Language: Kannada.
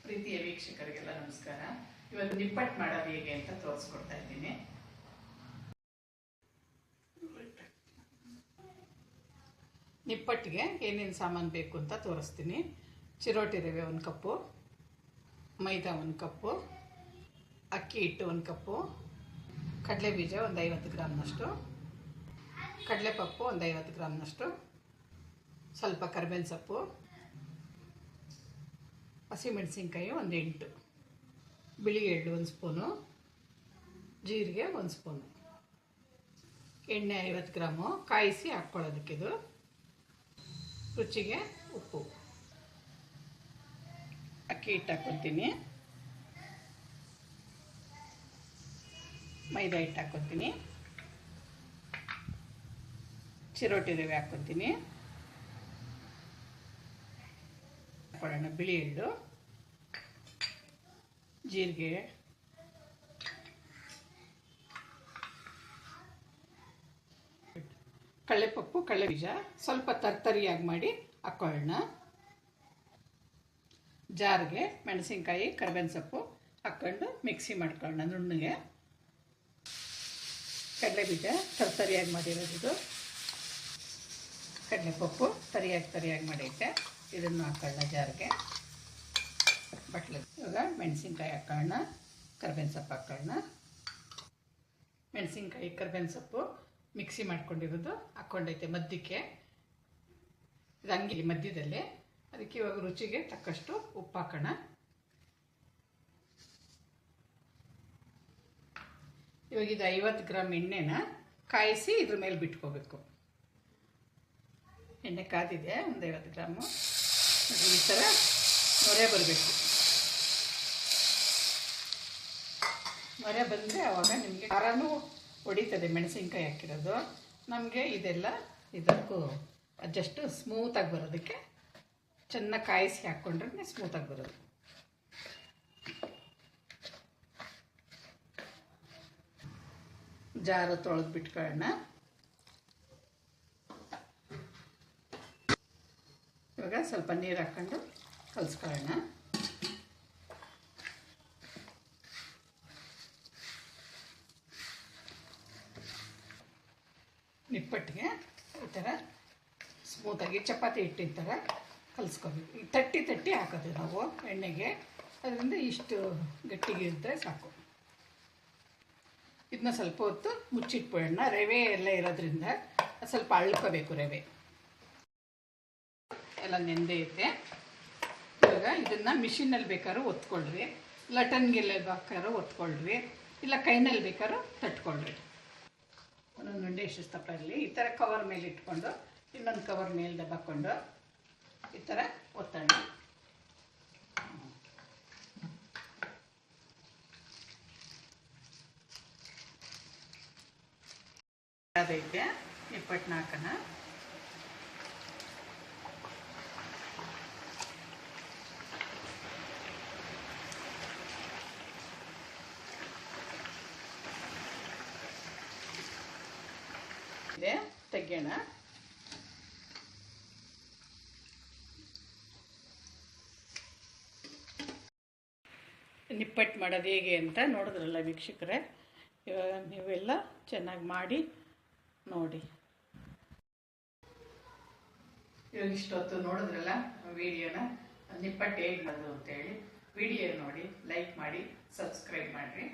ಪ್ರೀತಿಯ ವೀಕ್ಷಕರಿಗೆಲ್ಲ ನಮಸ್ಕಾರ. ಇವತ್ತು ನಿಪ್ಪಟ್ಟು ಮಾಡೋದು ಹೇಗೆ ಅಂತ ತೋರಿಸ್ಕೊಡ್ತಾ ಇದ್ದೀನಿ. ನಿಪ್ಪಟ್ಟಿಗೆ ಏನೇನು ಸಾಮಾನು ಬೇಕು ಅಂತ ತೋರಿಸ್ತೀನಿ. ಚಿರೋಟಿ ರವೆ 1 ಕಪ್ಪು, ಮೈದಾ 1 ಕಪ್ಪು, ಅಕ್ಕಿ ಹಿಟ್ಟು 1 ಕಪ್ಪು, ಕಡಲೆ ಬೀಜ ಒಂದು 50 ಗ್ರಾಮ್ನಷ್ಟು, ಕಡಲೆಪಪ್ಪು ಒಂದು 50 ಗ್ರಾಮ್ನಷ್ಟು, ಸ್ವಲ್ಪ ಕರಿಬೇವಿನ ಸೊಪ್ಪು, ಹಸಿಮೆಣಸಿನ್ಕಾಯಿ ಒಂದು 8, ಬಿಳಿ ಎಳ್ಳು 1 ಸ್ಪೂನು, ಜೀರಿಗೆ 1 ಸ್ಪೂನು, ಎಣ್ಣೆ 50 ಗ್ರಾಮು ಕಾಯಿಸಿ ಹಾಕ್ಕೊಳ್ಳೋದಕ್ಕಿದು, ರುಚಿಗೆ ಉಪ್ಪು, ಅಕ್ಕಿ ಹಿಟ್ಟು ಹಾಕ್ಕೊತೀನಿ, ಮೈದಾ ಹಿಟ್ಟು ಹಾಕ್ಕೊತೀನಿ, ಚಿರೋಟಿ ರವೆ ಹಾಕ್ಕೊತೀನಿ, ಹಾಕೊಳ್ಳೋಣ ಬಿಳಿ ಎಳ್ಳು, ಜೀರಿಗೆ, ಕಡಲೆಪಪ್ಪು, ಕಡಲೆ ಬೀಜ ಸ್ವಲ್ಪ ತರ್ತರಿಯಾಗಿ ಮಾಡಿ ಹಾಕೊಳ್ಳೋಣ. ಜಾರಿಗೆ ಮೆಣಸಿನ್ಕಾಯಿ, ಕರಿಬೇವಿನ ಸೊಪ್ಪು ಹಾಕ್ಕೊಂಡು ಮಿಕ್ಸಿ ಮಾಡ್ಕೊಳ್ಳೋಣ ನುಣ್ಣಗೆ. ಕಡಲೆ ಬೀಜ ತರ್ತರಿಯಾಗಿ ಮಾಡಿರೋದು, ಕಡಲೆಪಪ್ಪು ತರಿಯಾಗಿ ಮಾಡೈತೆ, ಇದನ್ನು ಹಾಕೊಳ್ಳೋಣ ಜಾರಿಗೆ. ಬಟ್ಲು ಇವಾಗ ಮೆಣಸಿನ್ಕಾಯಿ ಹಾಕೊಳ್ಳೋಣ, ಕರಿಬೇವಿನ ಸೊಪ್ಪು ಹಾಕೊಳ್ಳೋಣ. ಮೆಣಸಿನ್ಕಾಯಿ ಕರಿಬೇವಿನ ಸೊಪ್ಪು ಮಿಕ್ಸಿ ಮಾಡ್ಕೊಂಡಿರೋದು ಹಾಕ್ಕೊಂಡೈತೆ ಮಧ್ಯಕ್ಕೆ, ಇದು ಹಂಗೆ ಮಧ್ಯದಲ್ಲೇ. ಅದಕ್ಕೆ ಇವಾಗ ರುಚಿಗೆ ತಕ್ಕಷ್ಟು ಉಪ್ಪು ಹಾಕೋಣ. ಇವಾಗ ಇದು 50 ಗ್ರಾಮ್ ಎಣ್ಣೆನ ಕಾಯಿಸಿ ಇದ್ರ ಮೇಲೆ ಬಿಟ್ಕೋಬೇಕು. ಎಣ್ಣೆ ಕಾದಿದೆ, ಒಂದು 50 ಗ್ರಾಮು. ಈ ಥರ ನೊರೆ ಬರಬೇಕು. ನೊರೆ ಬಂದರೆ ಆವಾಗ ನಿಮಗೆ ಖಾರನೂ ಹೊಡಿತದೆ ಮೆಣಸಿನ್ಕಾಯಿ ಹಾಕಿರೋದು. ನಮಗೆ ಇದೆಲ್ಲ ಇದಕ್ಕೂ ಜಸ್ಟ್ ಸ್ಮೂತಾಗಿ ಬರೋದಕ್ಕೆ ಚೆನ್ನಾಗಿ ಕಾಯಿಸಿ ಹಾಕ್ಕೊಂಡ್ರೆ ಸ್ಮೂತಾಗಿ ಬರೋದು. ಜಾರು ತೊಳೆದು ಬಿಟ್ಕೊಳ್ಳೋಣ. ಇವಾಗ ಸ್ವಲ್ಪ ನೀರು ಹಾಕ್ಕೊಂಡು ಕಲಿಸ್ಕೊಳ್ಳೋಣ. ನಿಪ್ಪಟ್ಟಿಗೆ ಈ ಥರ ಸ್ಮೂತಾಗಿ ಚಪಾತಿ ಹಿಟ್ಟಿನ ಥರ ಕಲಿಸ್ಕೋಬೇಕು. ಈ ತಟ್ಟಿ ಹಾಕೋದು ನಾವು ಎಣ್ಣೆಗೆ, ಅದರಿಂದ ಇಷ್ಟು ಗಟ್ಟಿಗೆ ಇದ್ದರೆ ಸಾಕು. ಇದನ್ನ ಸ್ವಲ್ಪ ಹೊತ್ತು ಮುಚ್ಚಿಟ್ಬಿಡೋಣ. ರವೆ ಎಲ್ಲ ಇರೋದ್ರಿಂದ ಸ್ವಲ್ಪ ಅಳ್ಕೋಬೇಕು. ರವೆ ಎಲ್ಲ ನೆಂದೈತೆ. ಇವಾಗ ಇದನ್ನು ಮಿಷಿನಲ್ಲಿ ಬೇಕಾದ್ರೂ ಒತ್ಕೊಳ್ರಿ, ಲಟನ್ಗೆಲ್ಲ ಬೇಕಾದ್ರೂ ಒತ್ಕೊಳ್ರಿ, ಇಲ್ಲ ಕೈನಲ್ಲಿ ಬೇಕಾದ್ರೂ ತಟ್ಕೊಳ್ರಿ. ಒಂದೊಂದು ಉಂಡೆ ಎಷ್ಟು ದಪ್ಪ ಇರಲಿ. ಈ ಥರ ಕವರ್ ಮೇಲೆ ಇಟ್ಕೊಂಡು ಇನ್ನೊಂದು ಕವರ್ ಮೇಲೆ ದಬ್ಬಾಕೊಂಡು ಈ ಥರ ಒತ್ತೋಣ. ಅದೈತೆ ನಿಪ್ಪಟ್ಟನ್ನ ಹಾಕೋಣ. ತೆಗೆಯೋಣ. ನಿಪ್ಪಟ್ಟು ಮಾಡೋದು ಹೇಗೆ ಅಂತ ನೋಡಿದ್ರಲ್ಲ ವೀಕ್ಷಕರೇ. ಇವಾಗ ನೀವೆಲ್ಲ ಚೆನ್ನಾಗಿ ಮಾಡಿ ನೋಡಿ. ಇವಾಗ ಇಷ್ಟೊತ್ತು ನೋಡಿದ್ರಲ್ಲ ವಿಡಿಯೋನ, ನಿಪ್ಪಟ್ಟು ಹೇಗೆ ಮಾಡೋದು ಅಂತೇಳಿ. ವಿಡಿಯೋ ನೋಡಿ, ಲೈಕ್ ಮಾಡಿ, ಸಬ್ಸ್ಕ್ರೈಬ್ ಮಾಡಿರಿ.